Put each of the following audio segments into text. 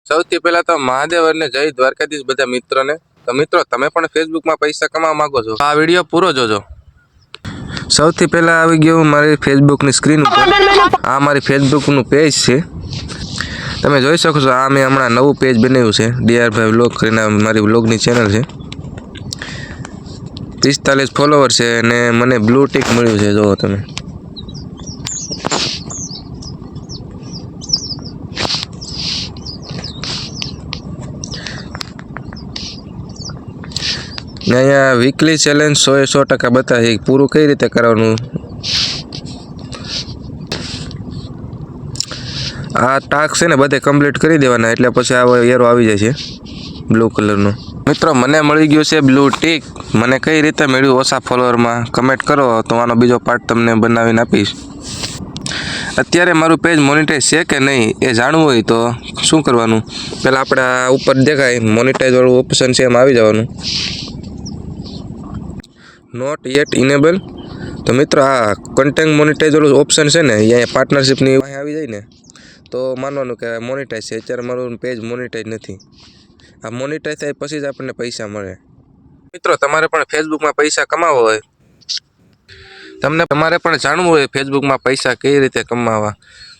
સૌથી પહેલા તો મહાદેવ અને જય દ્વારકાધીશ બધા મિત્રોને. તો મિત્રો, તમે પણ ફેસબુકમાં પૈસા કમાવા માંગો છો? આ વિડીયો પૂરો જોજો. સૌથી પહેલા આવી ગયો મારી ફેસબુકની સ્ક્રીન ઉપર. આ મારી ફેસબુકનું પેજ છે. તમે જોઈ શકો છો, આ મેં હમણાં નવું પેજ બનાવ્યું છે. ડીઆર ભાઈ વ્લોગ કરીને મારી વ્લોગની ચેનલ છે. 45 ફોલોવર છે અને મને બ્લુ ટિક મળ્યું છે. જુઓ તમે. ને અહીંયા વીકલી ચેલેન્જ 100% બતાવે પૂરું કઈ રીતે કરવાનું. આ ટાસ્ક છે ને બધે કમ્પ્લીટ કરી દેવાના, એટલે પછી આ એરો આવી જાય છે બ્લુ કલરનો. મિત્રો, મને મળી ગયું છે બ્લુ ટિક. મને કઈ રીતે મળ્યું ઓછા ફોલોવરમાં કમેન્ટ કરો, તો આનો બીજો પાર્ટ તમને બનાવીને આપીશ. અત્યારે મારું પેજ મોનિટાઈઝ છે કે નહીં એ જાણવું હોય તો શું કરવાનું? પહેલાં આપણે આ ઉપર દેખાય મોનિટાઈઝ વાળું ઓપ્શન છે, એમાં આવી જવાનું. Not yet enable. તો મિત્રો, આ કન્ટેન્ટ મોનિટાઈઝ વાળું ઓપ્શન છે ને, અહીંયા પાર્ટનરશિપની આવી જાય ને, તો માનવાનું કે મોનિટાઈઝ છે. અત્યારે મારું પેજ મોનિટાઈઝ નથી. આ મોનિટાઈઝ થાય પછી જ આપણને પૈસા મળે. મિત્રો, તમારે પણ ફેસબુકમાં પૈસા કમાવવા હોય, તમારે પણ જાણવું હોય ફેસબુકમાં પૈસા કઈ રીતે કમાવા,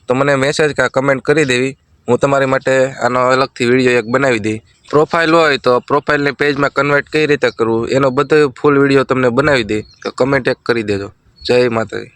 તો મને મેસેજ કે કમેન્ટ કરી દેવી. હું તમારી માટે આનો અલગથી વિડીયો એક બનાવી દઈ. પ્રોફાઇલ હોય તો પ્રોફાઇલને પેજમાં કન્વર્ટ કઈ રીતે કરવું એનો બધો ફૂલ વિડીયો તમને બનાવી દઈ. તો કમેન્ટ એક કરી દેજો. જય માતાજી.